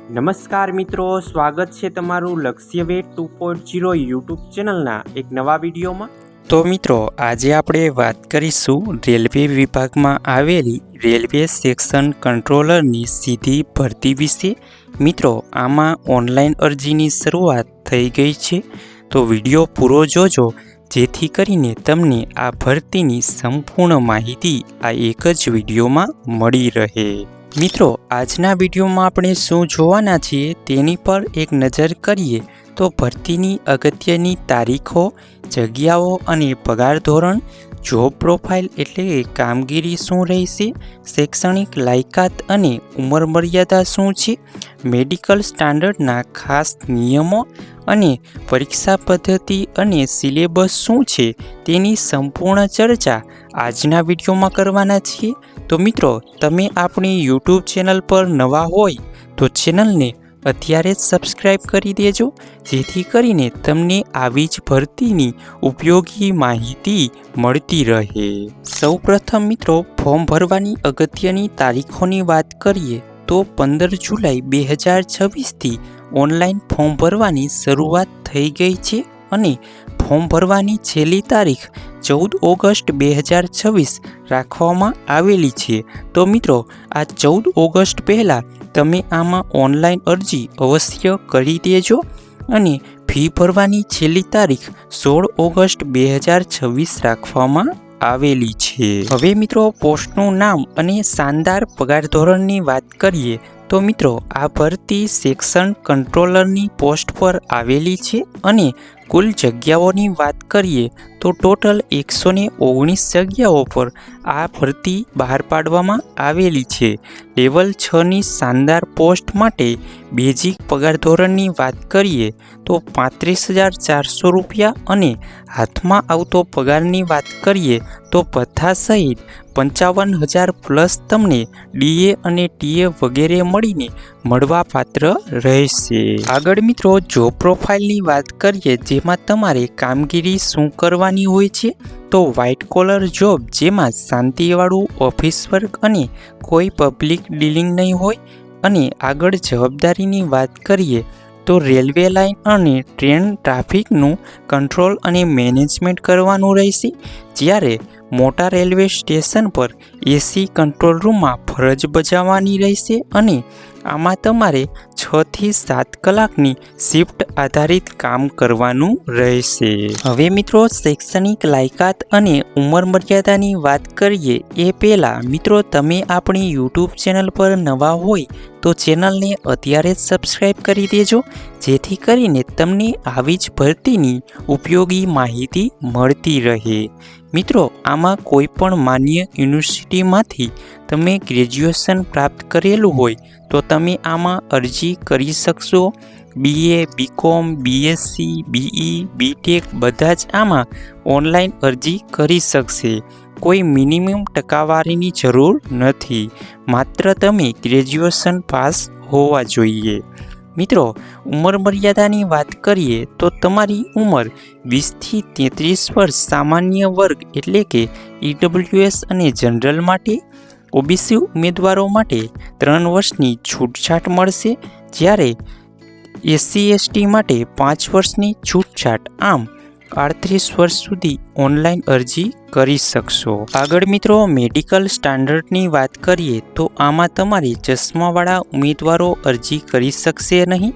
નમસ્કાર મિત્રો, સ્વાગત છે તમારું લક્ષ્યવેધ 2.0 યુટ્યુબ ચેનલના એક નવા વિડીયોમાં। તો મિત્રો આજે આપણે વાત કરીશું રેલવે વિભાગમાં આવેલી રેલવે સેક્શન કંટ્રોલરની સીધી ભરતી વિશે। મિત્રો આમાં ઓનલાઈન અરજીની શરૂઆત થઈ ગઈ છે, તો વિડીયો પૂરો જોજો જેથી કરીને તમને આ ભરતીની સંપૂર્ણ માહિતી આ એક જ વિડીયોમાં મળી રહે। મિત્રો આજના વિડીયોમાં આપણે શું જોવાના છીએ તેની પર એક નજર કરીએ તો ભરતીની અગત્યની તારીખો, જગ્યાઓ અને પગાર ધોરણ, જોબ પ્રોફાઇલ એટલે કે કામગીરી શું રહેશે, શૈક્ષણિક લાયકાત અને ઉંમર મર્યાદા શું છે, મેડિકલ સ્ટાન્ડર્ડના ખાસ નિયમો અને પરીક્ષા પદ્ધતિ અને સિલેબસ શું છે તેની સંપૂર્ણ ચર્ચા આજના વિડીયોમાં કરવાના છીએ। તો મિત્રો તમે આપણી યુટ્યુબ ચેનલ પર નવા હોય તો ચેનલને અત્યારે જ સબસ્ક્રાઈબ કરી દેજો જેથી કરીને તમને આવી જ ભરતીની ઉપયોગી માહિતી મળતી રહે। સૌપ્રથમ મિત્રો ફોર્મ ભરવાની અગત્યની તારીખોની વાત કરીએ તો 15 જુલાઈ 2026થી ઓનલાઈન ફોર્મ ભરવાની શરૂઆત થઈ ગઈ છે અને ફોર્મ ભરવાની છેલ્લી તારીખ 14 ઓગસ્ટ 2026 રાખવામાં આવેલી છે। તો મિત્રો આ 14 ઓગસ્ટ પહેલાં તમે આમાં ઓનલાઈન અરજી અવશ્ય કરી દેજો અને ફી ભરવાની છેલ્લી તારીખ 16 ઓગસ્ટ 2026 રાખવામાં આવેલી છે। હવે મિત્રો પોસ્ટનું નામ અને શાનદાર પગાર ધોરણની વાત કરીએ તો મિત્રો આ ભરતી સેક્શન કંટ્રોલરની પોસ્ટ પર આવેલી છે અને કુલ જગ્યાઓની વાત કરીએ તો ટોટલ 119 જગ્યાઓ પર આ ભરતી બહાર પાડવામાં આવેલી છે। લેવલ 6ની શાનદાર પોસ્ટ માટે બેઝિક પગાર ધોરણની વાત કરીએ તો 35,400 રૂપિયા અને હાથમાં આવતો પગારની વાત કરીએ તો ભથ્થા સહિત 55,000 પ્લસ તમને ડીએ અને ટીએ વગેરે મળીને મળવાપાત્ર રહેશે। આગળ મિત્રો જોબ પ્રોફાઇલની વાત કરીએ જેમાં તમારે કામગીરી શું કરવાની હોય છે તો વ્હાઇટ કોલર જોબ જેમાં શાંતિવાળું ઓફિસ વર્ક અને કોઈ પબ્લિક ડીલિંગ નહીં હોય। અને આગળ જવાબદારીની વાત કરીએ તો રેલવે લાઇન અને ટ્રેન ટ્રાફિકનું કંટ્રોલ અને મેનેજમેન્ટ કરવાનું રહેશે, જ્યારે મોટા રેલવે સ્ટેશન પર એસી કંટ્રોલ રૂમમાં ફરજ બજાવવાની રહેશે અને આમાં તમારે 6 થી 7 કલાકની શિફ્ટ આધારિત કામ કરવાનું રહેશે। હવે મિત્રો શૈક્ષણિક લાયકાત અને ઉંમર મર્યાદાની વાત કરીએ એ પહેલાં મિત્રો તમે આપણી યુટ્યુબ ચેનલ પર નવા હોય તો ચેનલને અત્યારે જ સબસ્ક્રાઈબ કરી દેજો જેથી કરીને તમને આવી જ ભરતીની ઉપયોગી માહિતી મળતી રહે। મિત્રો આમાં કોઈ પણ માન્ય યુનિવર્સિટીમાંથી તમે ગ્રેજ્યુએશન પ્રાપ્ત કરેલું હોય તો તમે આમાં અરજી કરી શકશો। BA, BCom, BSc, BE, BTech બધા જ આમાં ઓનલાઈન અરજી કરી શકશે। કોઈ મિનિમમ ટકાવારીની જરૂર નથી, માત્ર તમે ગ્રેજ્યુએશન પાસ હોવા જોઈએ। મિત્રો ઉંમર મર્યાદાની વાત કરીએ તો તમારી ઉંમર 20 થી 33 વર્ષ સામાન્ય વર્ગ એટલે કે ઈડબ્લ્યુએસ અને જનરલ માટે, ઓબીસી ઉમેદવારો માટે 3 વર્ષની છૂટછાટ મળશે, જ્યારે એસસી એસટી માટે 5 વર્ષની છૂટછાટ। આમ 38 વર્ષ સુધી ઓનલાઈન અરજી કરી શકશો। આગળ મિત્રો મેડિકલ સ્ટાન્ડર્ડની વાત કરીએ તો આમાં તમારે ચશ્માવાળા ઉમેદવારો અરજી કરી શકશે નહીં।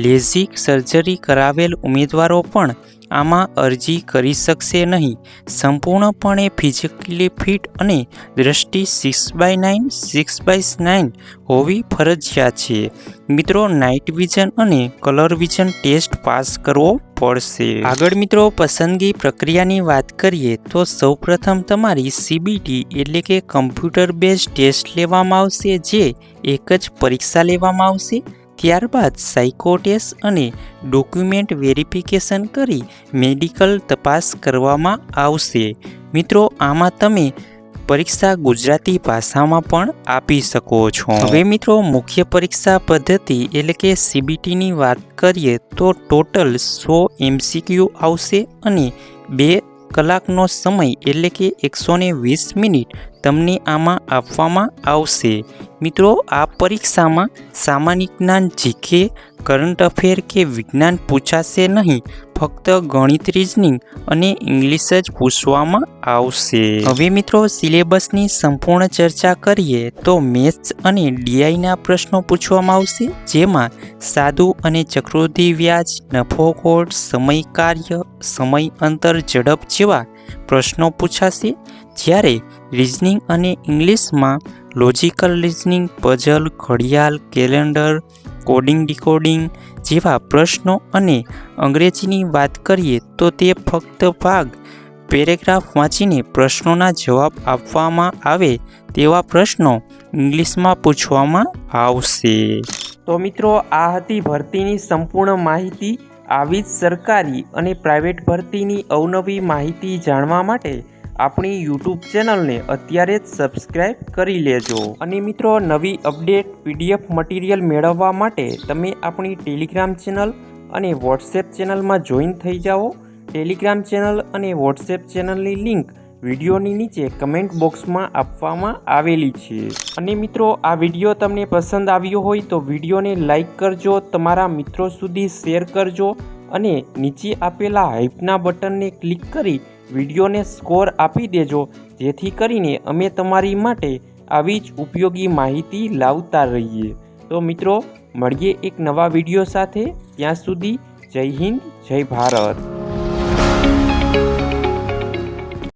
લેઝિક સર્જરી કરાવેલ ઉમેદવારો પણ આમાં અરજી કરી શકશે નહીં। સંપૂર્ણપણે ફિઝિકલી ફિટ અને દ્રષ્ટિ 6/9 6/9 હોવી ફરજિયાત છે। મિત્રો નાઇટ વિઝન અને કલર વિઝન ટેસ્ટ પાસ કરવો પડશે। આગળ મિત્રો પસંદગી પ્રક્રિયાની વાત કરીએ તો સૌપ્રથમ તમારી સીબીટી એટલે કે કમ્પ્યુટર બેઝ ટેસ્ટ લેવામાં આવશે, જે એક જ પરીક્ષા લેવામાં આવશે। ત્યારબાદ સાયકો ટેસ્ટ અને ડોક્યુમેન્ટ વેરિફિકેશન કરી મેડિકલ તપાસ કરવામાં આવશે। મિત્રો આમાં તમે પરીક્ષા ગુજરાતી ભાષામાં પણ આપી શકો છો। હવે મિત્રો મુખ્ય પરીક્ષા પદ્ધતિ એટલે કે સીબીટીની વાત કરીએ તો ટોટલ 100 MCQ આવશે અને 2 કલાકનો સમય એટલે કે 120 મિનિટ તમને આમાં આપવામાં આવશે। મિત્રો, આ પરીક્ષામાં સામાન્ય જ્ઞાન, જીકે, કરંટ અફેર કે વિજ્ઞાન પૂછાશે નહીં, ફક્ત ગણિત, રીઝનિંગ અને ઇંગ્લિશ જ પૂછવામાં આવશે। હવે મિત્રો, સિલેબસની સંપૂર્ણ ચર્ચા કરીએ તો મેથ્સ અને ડીઆઈના પ્રશ્નો પૂછવામાં આવશે, જેમાં સાદું અને ચક્રવૃદ્ધિ વ્યાજ, નફો-ખોટ, સમય કાર્ય, સમય અંતર, ઝડપ જેવા પ્રશ્નો પૂછાશે। જ્યારે રીઝનિંગ અને ઇંગ્લિશમાં લોજિકલ રીઝનિંગ, પઝલ, ઘડિયાળ, કેલેન્ડર, કોડિંગ, ડીકોડિંગ જેવા પ્રશ્નો અને અંગ્રેજીની વાત કરીએ તો તે ફક્ત ભાગ પેરેગ્રાફ વાંચીને પ્રશ્નોના જવાબ આપવામાં આવે તેવા પ્રશ્નો ઇંગ્લિશમાં પૂછવામાં આવશે। તો મિત્રો, આ હતી ભરતીની સંપૂર્ણ માહિતી। આવી જ સરકારી અને પ્રાઇવેટ ભરતીની અવનવી માહિતી જાણવા માટે આપણી યુટ્યુબ ચેનલને અત્યારે જ સબસ્ક્રાઈબ કરી લેજો। અને મિત્રો, નવી અપડેટ પીડીએફ મટીરિયલ મેળવવા માટે તમે આપણી ટેલિગ્રામ ચેનલ અને વોટ્સએપ ચેનલમાં જોઈન થઈ જાઓ। ટેલિગ્રામ ચેનલ અને વોટ્સએપ ચેનલની લિંક વિડીયોની નીચે કમેન્ટ બોક્સમાં આપવામાં આવેલી છે। અને મિત્રો, આ વિડીયો તમને પસંદ આવ્યો હોય તો વિડીયોને લાઈક કરજો, તમારા મિત્રો સુધી શેર કરજો અને નીચે આપેલા હાઈપના બટનને ક્લિક કરી વિડીયોને સ્કોર આપી દેજો, જેથી કરીને અમે તમારી માટે આવી જ ઉપયોગી માહિતી લાવતા રહીએ। તો મિત્રો, મળીએ એક નવા વિડીયો સાથે। ત્યાં સુધી જય હિન્દ, જય ભારત।